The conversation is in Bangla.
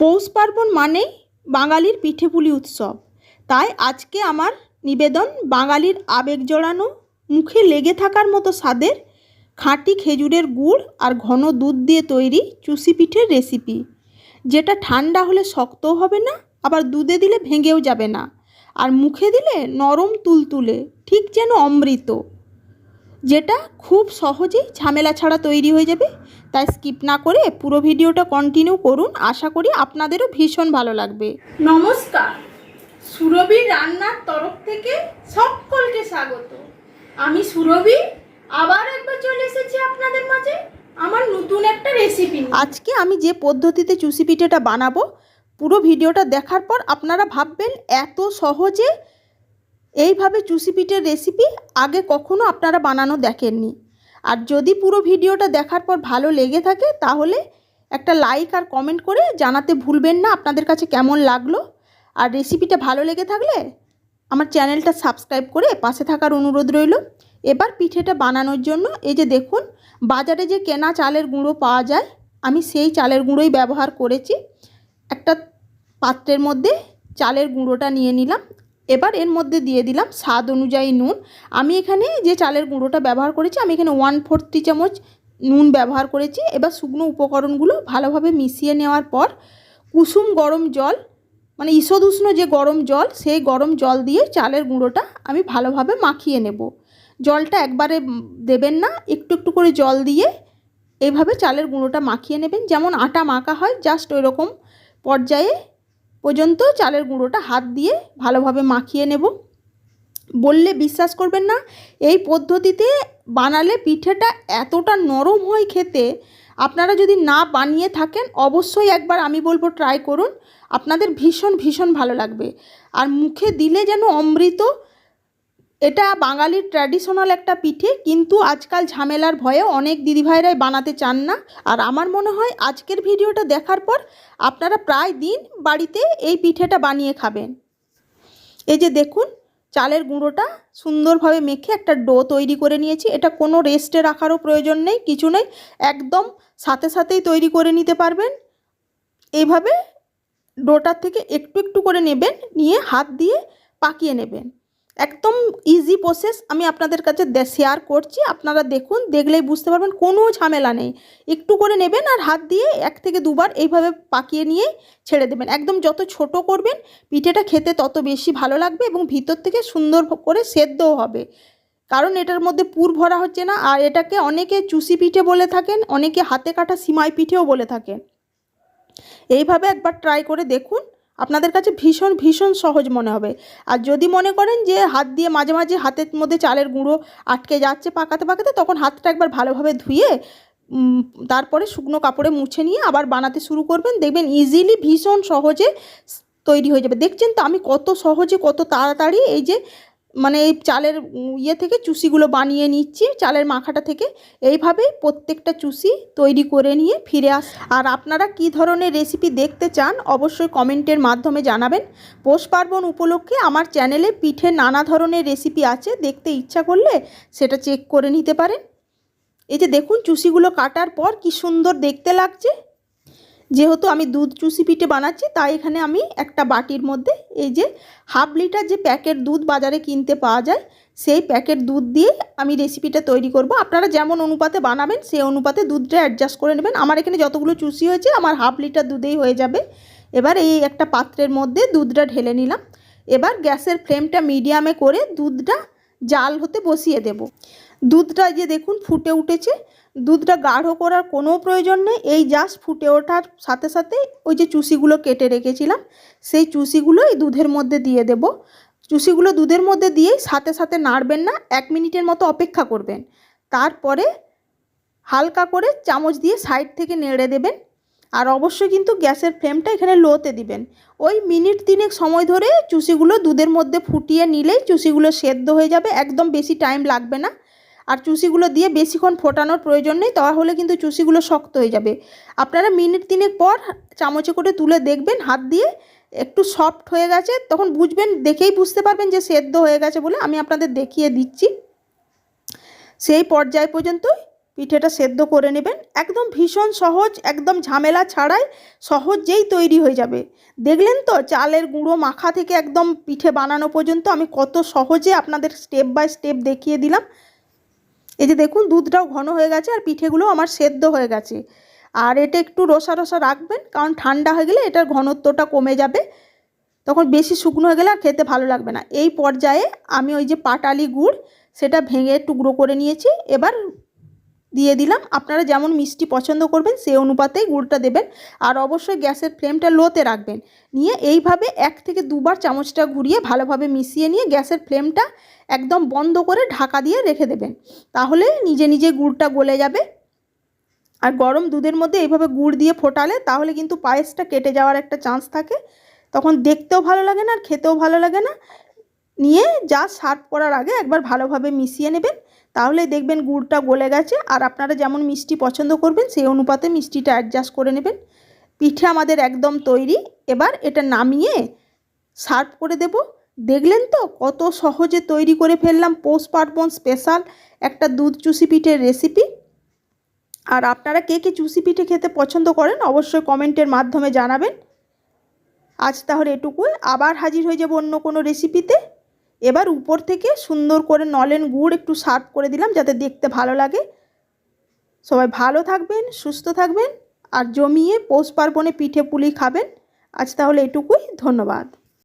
পৌষ পার্বণ মানেই বাঙালির পিঠেপুলি উৎসব। তাই আজকে আমার নিবেদন বাঙালির আবেগ জড়ানো, মুখে লেগে থাকার মতো স্বাদের খাঁটি খেজুরের গুড় আর ঘন দুধ দিয়ে তৈরি চুষি পিঠের রেসিপি, যেটা ঠান্ডা হলে শক্তও হবে না, আবার দুধে দিলে ভেঙেও যাবে না, আর মুখে দিলে নরম তুলতুলে, ঠিক যেন অমৃত, যেটা খুব সহজেই ঝামেলা ছাড়া তৈরি হয়ে যাবে। তাই স্কিপ না করে পুরো ভিডিওটা কন্টিনিউ করুন, আশা করি আপনাদেরও ভীষণ ভালো লাগবে। নমস্কার, সুরভির রান্নার তরফ থেকে সকলকে স্বাগত। আমি সুরভি আবার একবার চলে এসেছি আপনাদের মাঝে আমার নতুন একটা রেসিপি। আজকে আমি যে পদ্ধতিতে চুষি পিঠেটা বানাবো, পুরো ভিডিওটা দেখার পর আপনারা ভাববেন এত সহজে এইভাবে চুষি পিঠের রেসিপি আগে কখনো আপনারা বানানো দেখেননি। আর যদি পুরো ভিডিওটা দেখার পর ভালো লেগে থাকে তাহলে একটা লাইক আর কমেন্ট করে জানাতে ভুলবেন না আপনাদের কাছে কেমন লাগলো। আর রেসিপিটা ভালো লেগে থাকলে আমার চ্যানেলটা সাবস্ক্রাইব করে পাশে থাকার অনুরোধ রইল। এবার পিঠেটা বানানোর জন্য এই যে দেখুন, বাজারে যে কেনা চালের গুঁড়ো পাওয়া যায়, আমি সেই চালের গুঁড়োই ব্যবহার করেছি। একটা পাত্রের মধ্যে চালের গুঁড়োটা নিয়ে নিলাম। এবার এর মধ্যে দিয়ে দিলাম স্বাদ অনুযায়ী নুন। আমি এখানে যে চালের গুঁড়োটা ব্যবহার করেছি, আমি এখানে 1/4 চামচ নুন ব্যবহার করেছি। এবার শুকনো উপকরণগুলো ভালোভাবে মিশিয়ে নেওয়ার পর কুসুম গরম জল, মানে ঈষদ উষ্ণ যে গরম জল, সেই গরম জল দিয়ে চালের গুঁড়োটা আমি ভালোভাবে মাখিয়ে নেব। জলটা একবারে দেবেন না, একটু একটু করে জল দিয়ে এইভাবে চালের গুঁড়োটা মাখিয়ে নেবেন, যেমন আটা মাখা হয়, জাস্ট ওই রকম পর্যায়ে পর্যন্ত চালের গুঁড়োটা হাত দিয়ে ভালোভাবে মাখিয়ে নেব। বললে বিশ্বাস করবেন না, এই পদ্ধতিতে বানালে পিঠেটা এতটা নরম হয় খেতে, আপনারা যদি না বানিয়ে থাকেন অবশ্যই একবার আমি বলবো ট্রাই করুন, আপনাদের ভীষণ ভীষণ ভালো লাগবে। আর মুখে দিলে যেন অমৃত। এটা বাঙালির ট্র্যাডিশনাল একটা পিঠে, কিন্তু আজকাল ঝামেলার ভয়ে অনেক দিদিভাইরাই বানাতে চান না। আর আমার মনে হয় আজকের ভিডিওটা দেখার পর আপনারা প্রায় দিন বাড়িতে এই পিঠেটা বানিয়ে খাবেন। এই যে দেখুন, চালের গুঁড়োটা সুন্দরভাবে মেখে একটা ডো তৈরি করে নিয়েছি। এটা কোনো রেস্টে রাখারও প্রয়োজন নেই, কিছু নেই, একদম সাথে সাথেই তৈরি করে নিতে পারবেন। এইভাবে ডোটার থেকে একটু একটু করে নেবেন, নিয়ে হাত দিয়ে পাকিয়ে নেবেন। একদম ইজি প্রসেস আমি আপনাদের কাছে শেয়ার করছি, আপনারা দেখুন, দেখলেই বুঝতে পারবেন কোনো ঝামেলা নেই। একটু করে নেবেন আর হাত দিয়ে 1 থেকে 2 বার এইভাবে পাকিয়ে নিয়ে ছেড়ে দেবেন। একদম যত ছোট করবেন পিঠেটা খেতে তত বেশি ভালো লাগবে এবং ভিতর থেকে সুন্দর করে সেদ্ধও হবে, কারণ এটার মধ্যে পুর ভরা হচ্ছে না। আর এটাকে অনেকে চুষি পিঠে বলে থাকেন, অনেকে হাতে কাটা সিমাই পিঠেও বলে থাকেন। এইভাবে একবার ট্রাই করে দেখুন, আপনাদের কাছে ভীষণ ভীষণ সহজ মনে হবে। আর যদি মনে করেন যে হাত দিয়ে মাঝে মাঝে হাতের মধ্যে চালের গুঁড়ো আটকে যাচ্ছে পাকাতে পাকাতে, তখন হাতটা একবার ভালোভাবে ধুয়ে তারপরে শুকনো কাপড়ে মুছে নিয়ে আবার বানাতে শুরু করবেন, দেখবেন ইজিলি ভীষণ সহজে তৈরি হয়ে যাবে। দেখছেন তো আমি কত সহজে কত তাড়াতাড়ি এই যে মানে এই চালের থেকে চুষিগুলো বানিয়ে নিচ্ছি, চালের মাখাটা থেকে। এইভাবেই প্রত্যেকটা চুষি তৈরি করে নিয়ে ফিরে আর আপনারা কি ধরনের রেসিপি দেখতে চান অবশ্যই কমেন্টের মাধ্যমে জানাবেন। পৌষ পার্বণ উপলক্ষে আমার চ্যানেলে পিঠের নানা ধরনের রেসিপি আছে, দেখতে ইচ্ছা করলে সেটা চেক করে নিতে পারেন। এই যে দেখুন, চুষিগুলো কাটার পর কি সুন্দর দেখতে লাগছে। যেহেতু আমি দুধ চুষি পিঠে বানাচ্ছি, তাই এখানে আমি একটা বাটির মধ্যে এই যে 1/2 লিটার যে প্যাকেট দুধ বাজারে কিনতে পাওয়া যায়, সেই প্যাকেট দুধ দিয়ে আমি রেসিপিটা তৈরি করব। আপনারা যেমন অনুপাতে বানাবেন সেই অনুপাতে দুধটা অ্যাডজাস্ট করে নেবেন। আমার এখানে যতগুলো চুষি হয়েছে আমার 1/2 লিটার দুধেই হয়ে যাবে। এবার এই একটা পাত্রের মধ্যে দুধটা ঢেলে নিলাম। এবার গ্যাসের ফ্লেমটা মিডিয়ামে করে দুধটা জাল হতে বসিয়ে দেব। দুধটা যে দেখুন ফুটে উঠেছে, দুধটা গাঢ় করার কোনো প্রয়োজন নেই। এই জাস্ট ফুটে ওঠার সাথে সাথে ওই যে চুষিগুলো কেটে রেখেছিলাম সেই চুষিগুলো এই দুধের মধ্যে দিয়ে দেব। চুষিগুলো দুধের মধ্যে দিয়েই সাথে সাথে নাড়বেন না, 1 মিনিটের মতো অপেক্ষা করবেন। তারপরে হালকা করে চামচ দিয়ে সাইড থেকে নেড়ে দেবেন। আর অবশ্যই কিন্তু গ্যাসের ফ্লেমটা এখানে লোতে দিবেন। ওই মিনিট 3 সময় ধরে চুষিগুলো দুধের মধ্যে ফুটিয়ে নিলেই চুষিগুলো সেদ্ধ হয়ে যাবে, একদম বেশি টাইম লাগবে না। আর চুষিগুলো দিয়ে বেশিক্ষণ ফোটানোর প্রয়োজন নেই, তাহলে কিন্তু চুষিগুলো শক্ত হয়ে যাবে। আপনারা মিনিট 3 পর চামচে করে তুলে দেখবেন হাত দিয়ে একটু সফট হয়ে গেছে, তখন বুঝবেন, দেখেই বুঝতে পারবেন যে সেদ্ধ হয়ে গেছে বলে। আমি আপনাদের দেখিয়ে দিচ্ছি। সেই পর্যায় পর্যন্ত পিঠেটা সেদ্ধ করে নেবেন। একদম ভীষণ সহজ, একদম ঝামেলা ছাড়াই সহজেই তৈরি হয়ে যাবে। দেখলেন তো চালের গুঁড়ো মাখা থেকে একদম পিঠে বানানো পর্যন্ত আমি কত সহজে আপনাদের স্টেপ বাই স্টেপ দেখিয়ে দিলাম। এই যে দেখুন দুধটাও ঘন হয়ে গেছে আর পিঠেগুলো আমার সেদ্ধ হয়ে গেছে। আর এটা একটু রসা রসা রাখবেন, কারণ ঠান্ডা হয়ে গেলে এটার ঘনত্বটা কমে যাবে, তখন বেশি শুকনো হয়ে গেলে আর খেতে ভালো লাগবে না। এই পর্যায়ে আমি ওই যে পাটালি গুড় সেটা ভেঙে টুকরো করে নিয়েছি, এবার দিয়ে দিলাম। আপনারা যেমন মিষ্টি পছন্দ করবেন সেই অনুপাতেই গুড়টা দেবেন। আর অবশ্যই গ্যাসের ফ্লেমটা লোতে রাখবেন। নিয়ে এইভাবে 1 থেকে 2 বার চামচটা ঘুরিয়ে ভালোভাবে মিশিয়ে নিয়ে গ্যাসের ফ্লেমটা একদম বন্ধ করে ঢাকা দিয়ে রেখে দেবেন। তাহলে নিজে নিজে গুড়টা গলে যাবে। আর গরম দুধের মধ্যে এইভাবে গুড় দিয়ে ফোটালে তাহলে কিন্তু পায়েসটা কেটে যাওয়ার একটা চান্স থাকে, তখন দেখতেও ভালো লাগে না আর খেতেও ভালো লাগে না। নিয়ে যা সার্ভ করার আগে একবার ভালোভাবে মিশিয়ে নেবেন, তাহলে দেখবেন গুড়টা গলে গেছে। আর আপনারা যেমন মিষ্টি পছন্দ করবেন সেই অনুপাতে মিষ্টিটা অ্যাডজাস্ট করে নেবেন। পিঠে আমাদের একদম তৈরি। এবার এটা নামিয়ে সার্ভ করে দেব। দেখলেন তো কত সহজে তৈরি করে ফেললাম পৌষ পার্বণ স্পেশাল একটা দুধ চুষি পিঠের রেসিপি। আর আপনারা কে কে চুষি পিঠে খেতে পছন্দ করেন অবশ্যই কমেন্টের মাধ্যমে জানাবেন। আজ তাহলে এটুকুই, আবার হাজির হয়ে যাব অন্য কোনো রেসিপিতে। এবার উপর থেকে সুন্দর করে নলেন গুড় একটু সার্ভ করে দিলাম যাতে দেখতে ভালো লাগে। সবাই ভালো থাকবেন, সুস্থ থাকবেন আর জমিয়ে পৌষ পার্বণে পিঠে পুলি খাবেন। আজ তাহলে এটুকুই, ধন্যবাদ।